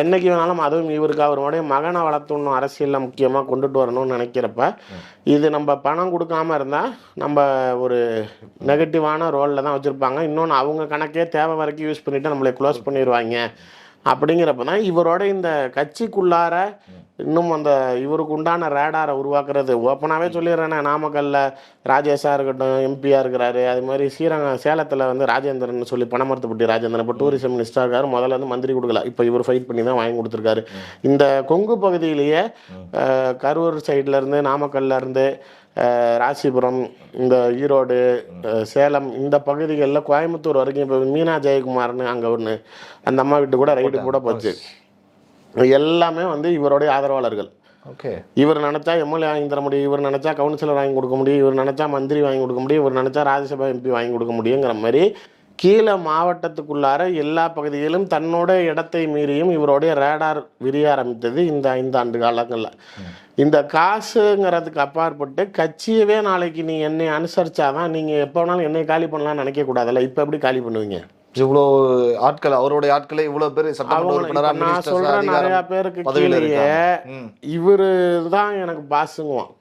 என்னைக்கு வேணாலும் அதுவும் இவருக்கு அவருடைய மகனை வளர்த்துணும் அரசியலில் முக்கியமாக கொண்டுட்டு வரணும்னு நினைக்கிறப்ப இது நம்ம பணம் கொடுக்காம இருந்தால் நம்ம ஒரு நெகட்டிவான ரோலில் தான் வச்சுருப்பாங்க. இன்னொன்று அவங்க கணக்கே தேவை வரைக்கும் யூஸ் பண்ணிவிட்டு நம்மளை க்ளோஸ் பண்ணிடுவாங்க. அப்படிங்கிறப்ப தான் இவரோட இந்த கட்சிக்குள்ளார இன்னும் அந்த இவருக்கு உண்டான ரேடாரை உருவாக்குறது. ஓப்பனாகவே சொல்லிடுறேனே, நாமக்கல்ல ராஜேஷாக இருக்கட்டும் எம்பியாக இருக்கிறாரு, அது மாதிரி சேலத்தில் வந்து ராஜேந்திரன் சொல்லி பணமரத்துப்பட்டி ராஜேந்திரன் இப்போ டூரிசம் மினிஸ்டராக இருக்காரு. முதல்ல வந்து மந்திரி கொடுக்கல, இப்போ இவர் ஃபைட் பண்ணி தான் வாங்கி கொடுத்துருக்காரு. இந்த கொங்கு பகுதியிலேயே கரூர் சைட்லேருந்து நாமக்கல்லேருந்து ராசிபுரம், இந்த ஈரோடு, சேலம் இந்த பகுதிகளில் கோயம்புத்தூர் வரைக்கும் இப்போ மீனா ஜெயக்குமார்னு அங்கே ஒன்று அந்த அம்மா வீட்டு கூட ரைடு கூட போச்சு. எல்லாமே வந்து இவருடைய ஆதரவாளர்கள். ஓகே, இவர் நினச்சா எம்எல்ஏ வாங்கி தர முடியும், இவர் நினச்சா கவுன்சிலர் வாங்கி கொடுக்க முடியும், இவர் நினச்சா மந்திரி வாங்கி கொடுக்க முடியும், இவர் நினச்சா ராஜ்யசபா எம்பி வாங்கி கொடுக்க முடியுங்கிற மாதிரி கீழே மாவட்டத்துக்குள்ளார எல்லா பகுதிகளிலும் தன்னோட இடத்தை மீறியும் இவருடைய ரேடார் விரிய ஆரம்பித்தது இந்த 5 ஆண்டு காலங்களில். இந்த காசுங்கிறதுக்கு அப்பாற்பட்டு கட்சியவே நாளைக்கு நீ என்னை அனுசரிச்சாதான் நீங்கள் எப்போ வேணாலும் என்னை காலி பண்ணலாம்னு நினைக்கக்கூடாதுல்ல. இப்போ எப்படி காலி பண்ணுவீங்க? இவ்வளோ ஆட்கள், அவருடைய ஆட்களே இவ்வளோ பேர் நான் சொல்கிறேன், நிறையா பேருக்கு கீழேயே இவரு தான் எனக்கு பாசுங்குவான்.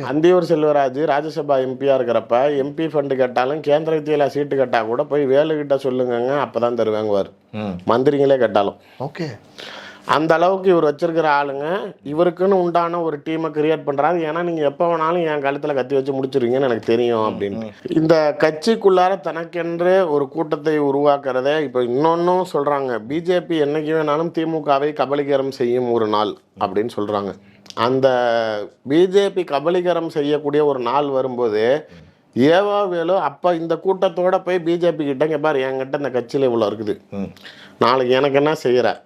அந்தியூர் செல்வராஜ் ராஜ்யசபா எம்பியாக இருக்கிறப்ப எம்பி ஃபண்டு கேட்டாலும் கேந்திர வித்தியில் சீட்டு கேட்டால் கூட போய் வேலுக்கிட்ட சொல்லுங்கங்க அப்போ தான் தருவாங்குவார், மந்திரிங்களே கேட்டாலும். ஓகே, அந்த அளவுக்கு இவர் வச்சிருக்கிற ஆளுங்க இவருக்குன்னு உண்டான ஒரு டீமை கிரியேட் பண்ணுறாரு. ஏன்னா நீங்கள் எப்போ வேணாலும் என் கழுத்தில் கத்தி வச்சு முடிச்சிருவீங்கன்னு எனக்கு தெரியும் அப்படின்னு. இந்த கட்சிக்குள்ளார தனக்கென்று ஒரு கூட்டத்தை உருவாக்குறதே இப்போ இன்னொன்னும் சொல்கிறாங்க. பிஜேபி என்னைக்கு வேணாலும் திமுகவை கபலீகரம் செய்யும் ஒரு நாள் அப்படின்னு சொல்கிறாங்க. அந்த பிஜேபி கபலீகரம் செய்யக்கூடிய ஒரு நாள் வரும்போது ஏவா வேலு அப்போ இந்த கூட்டத்தோட போய் பிஜேபி கிட்ட பாரு என்கிட்ட இந்த கட்சியில் இவ்வளோ இருக்குது, நாளைக்கு எனக்கு என்ன செய்கிற